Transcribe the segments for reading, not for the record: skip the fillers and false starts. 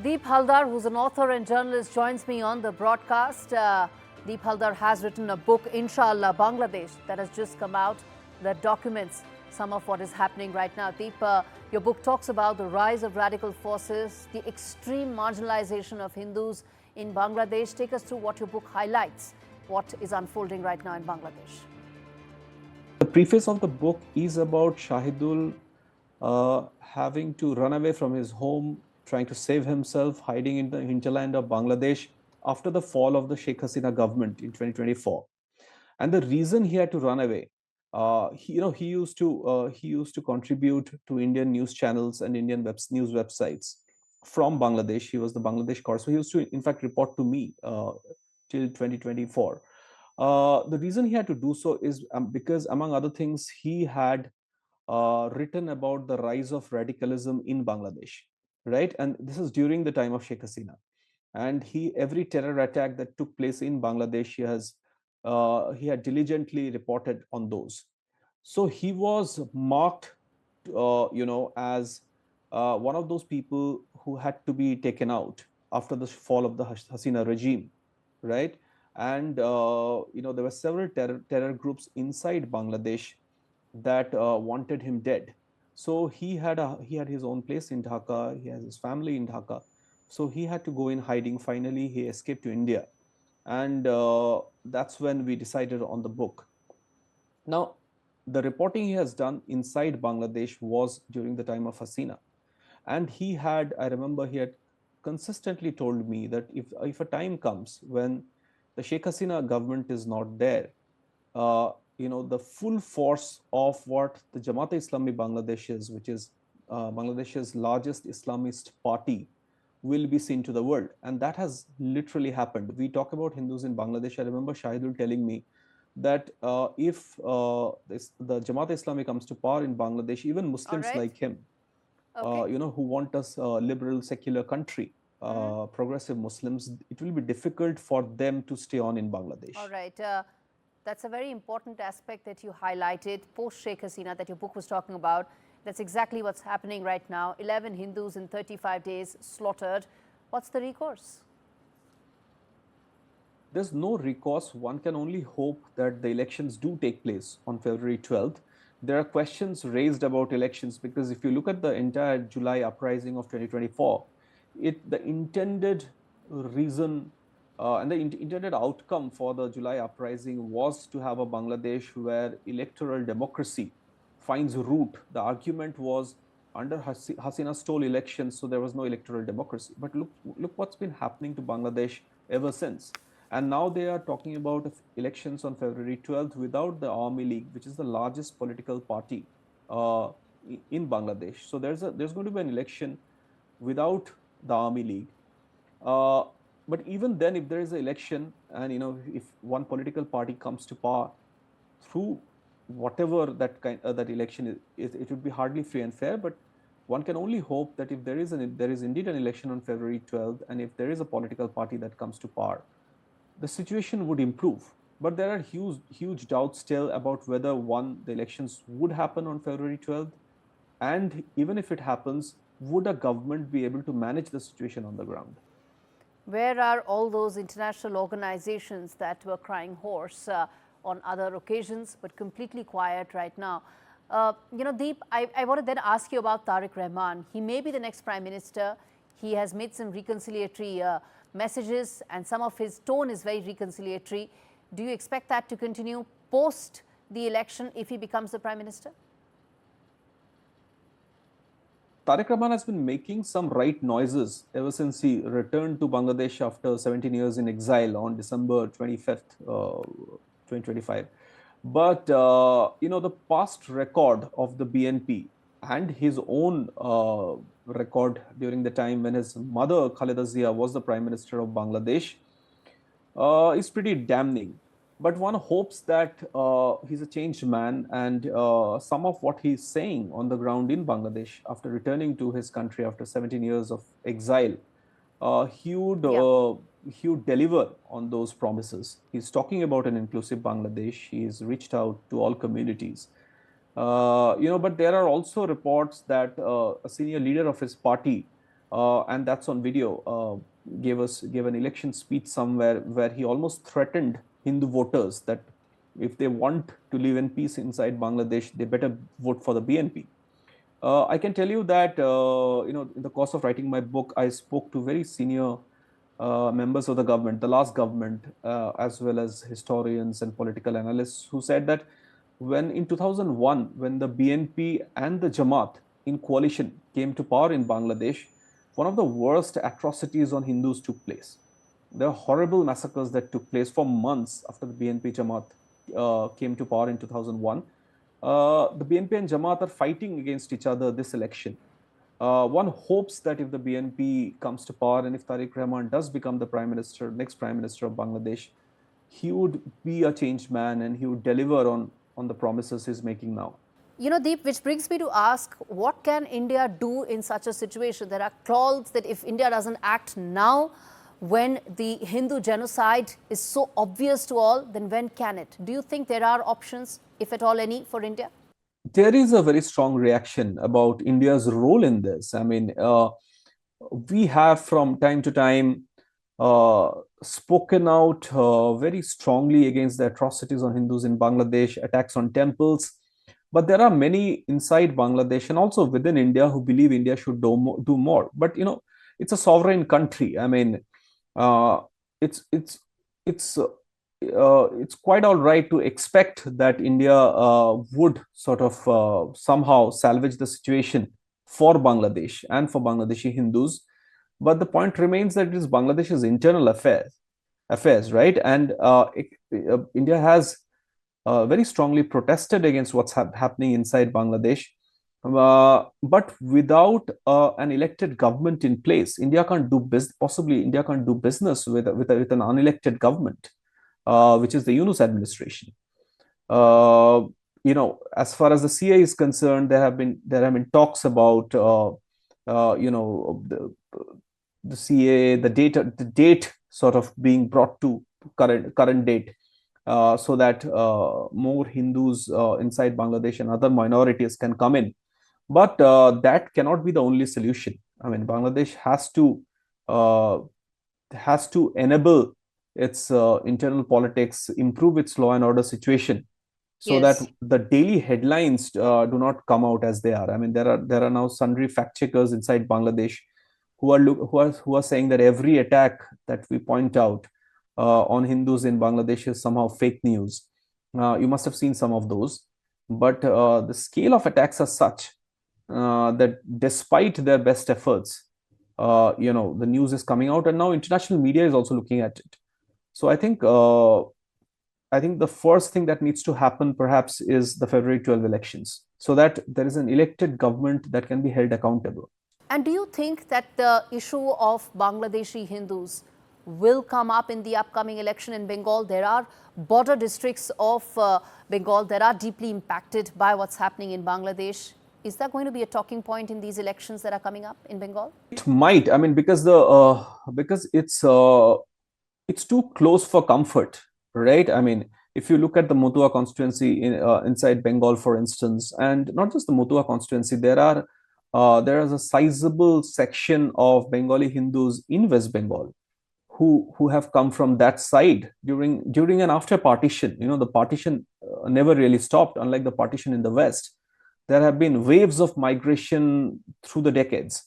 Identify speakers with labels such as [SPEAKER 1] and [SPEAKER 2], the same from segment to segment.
[SPEAKER 1] Deep Halder, who's an author and journalist, joins me on the broadcast. Deep Halder has written a book, Inshallah, Bangladesh, that has just come out, that documents some of what is happening right now. Deep, your book talks about the rise of radical forces, the extreme marginalization of Hindus in Bangladesh. Take us through what your book highlights, what is unfolding right now in Bangladesh.
[SPEAKER 2] The preface of the book is about Shahidul having to run away from his home, trying to save himself, hiding in the hinterland of Bangladesh after the fall of the Sheikh Hasina government in 2024. And the reason he had to run away, he used to contribute to Indian news channels and Indian news websites from Bangladesh. He was the Bangladesh correspondent. So he used to, in fact, report to me till 2024. The reason he had to do so is because, among other things, he had written about the rise of radicalism in Bangladesh, right? And this is during the time of Sheikh Hasina. And every terror attack that took place in Bangladesh, he had diligently reported on those. So he was marked, as one of those people who had to be taken out after the fall of the Hasina regime, right? And there were several terror groups inside Bangladesh that wanted him dead. So he had his own place in Dhaka. He has his family in Dhaka. So he had to go in hiding. Finally, he escaped to India, and that's when we decided on the book. Now, the reporting he has done inside Bangladesh was during the time of Hasina, and I remember he had consistently told me that if a time comes when the Sheikh Hasina government is not there, the full force of what the Jamaat-e-Islami Bangladesh is, which is Bangladesh's largest Islamist party, will be seen to the world. And that has literally happened. We talk about Hindus in Bangladesh. I remember Shahidul telling me that if the Jamaat-e-Islami comes to power in Bangladesh, even Muslims like him, who want us a liberal, secular country, progressive Muslims, it will be difficult for them to stay on in Bangladesh.
[SPEAKER 1] All right. That's a very important aspect that you highlighted, post-Sheikh Hasina, that your book was talking about. That's exactly what's happening right now. 11 Hindus in 35 days slaughtered. What's the recourse?
[SPEAKER 2] There's no recourse. One can only hope that the elections do take place on February 12th. There are questions raised about elections because if you look at the entire July uprising of 2024, the intended reason and the intended outcome for the July uprising was to have a Bangladesh where electoral democracy finds root. The argument was under Hasina stole elections, so there was no electoral democracy. But look what's been happening to Bangladesh ever since. And now they are talking about elections on February 12th without the Awami League, which is the largest political party in Bangladesh. So there's going to be an election without the Awami League. But even then, if there is an election and if one political party comes to power through whatever that election is, it would be hardly free and fair. But one can only hope that if there is indeed an election on February 12th, and if there is a political party that comes to power, the situation would improve. But there are huge doubts still about whether the elections would happen on February 12th, and even if it happens, would a government be able to manage the situation on the ground?
[SPEAKER 1] Where are all those international organizations that were crying hoarse on other occasions, but completely quiet right now? Deep, I want to then ask you about Tarique Rahman. He may be the next Prime Minister. He has made some reconciliatory messages, and some of his tone is very reconciliatory. Do you expect that to continue post the election if he becomes the Prime Minister?
[SPEAKER 2] Tarique Rahman has been making some right noises ever since he returned to Bangladesh after 17 years in exile on December 25th, 2025. But, the past record of the BNP and his own record during the time when his mother, Khaleda Zia, was the Prime Minister of Bangladesh is pretty damning. But one hopes that he's a changed man, and some of what he's saying on the ground in Bangladesh after returning to his country after 17 years of exile, he would deliver on those promises. He's talking about an inclusive Bangladesh. He's reached out to all communities. But there are also reports that a senior leader of his party and that's on video. Gave an election speech somewhere where he almost threatened Hindu voters that if they want to live in peace inside Bangladesh, they better vote for the BNP. I can tell you that in the course of writing my book, I spoke to very senior members of the government, the last government, as well as historians and political analysts, who said that when in 2001, when the BNP and the Jamaat in coalition came to power in Bangladesh, one of the worst atrocities on Hindus took place. There were horrible massacres that took place for months after the BNP Jamaat came to power in 2001. The BNP and Jamaat are fighting against each other this election. One hopes that if the BNP comes to power and if Tarique Rahman does become the next prime minister of Bangladesh, he would be a changed man and he would deliver on the promises he's making now.
[SPEAKER 1] Deep, which brings me to ask, what can India do in such a situation? There are calls that if India doesn't act now, when the Hindu genocide is so obvious to all, then when can it? Do you think there are options, if at all any, for India?
[SPEAKER 2] There is a very strong reaction about India's role in this. I mean, we have from time to time spoken out very strongly against the atrocities on Hindus in Bangladesh, attacks on temples. But there are many inside Bangladesh and also within India who believe India should do more. But it's a sovereign country. I mean, it's quite all right to expect that India would sort of somehow salvage the situation for Bangladesh and for Bangladeshi Hindus. But the point remains that it is Bangladesh's internal affairs, right? And India has very strongly protested against what's happening inside Bangladesh. But without an elected government in place, India can't do business. Possibly, India can't do business with an unelected government, which is the Yunus administration. As far as the CA is concerned, there have been talks about the CA, the date sort of being brought to current date, so that more Hindus inside Bangladesh and other minorities can come in. But that cannot be the only solution. I mean, Bangladesh has to enable its internal politics, improve its law and order situation, so
[SPEAKER 1] Yes.
[SPEAKER 2] that the daily headlines do not come out as they are. I mean, there are now sundry fact checkers inside Bangladesh who are saying that every attack that we point out on Hindus in Bangladesh is somehow fake news. You must have seen some of those, but the scale of attacks are such that despite their best efforts, the news is coming out, and now international media is also looking at it. So I think the first thing that needs to happen perhaps is the February 12 elections, so that there is an elected government that can be held accountable.
[SPEAKER 1] And do you think that the issue of Bangladeshi Hindus will come up in the upcoming election in Bengal? There are border districts of Bengal that are deeply impacted by what's happening in Bangladesh. Is that going to be a talking point in these elections that are coming up in Bengal?
[SPEAKER 2] It might. I mean, because it's too close for comfort, right? I mean, if you look at the Motua constituency inside Bengal, for instance, and not just the Motua constituency, there is a sizable section of Bengali Hindus in West Bengal who have come from that side during and after partition. The partition never really stopped, unlike the partition in the West. There have been waves of migration through the decades.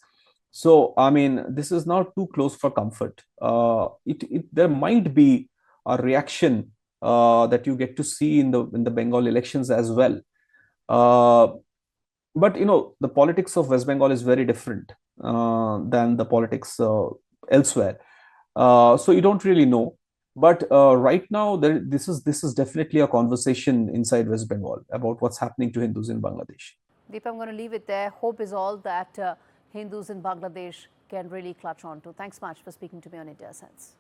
[SPEAKER 2] So, I mean, this is not too close for comfort. There might be a reaction that you get to see in the Bengal elections as well. But the politics of West Bengal is very different than the politics elsewhere. So you don't really know. But right now, this is definitely a conversation inside West Bengal about what's happening to Hindus in Bangladesh.
[SPEAKER 1] Deep, I'm going to leave it there. Hope is all that Hindus in Bangladesh can really clutch on to. Thanks much for speaking to me on India Sense.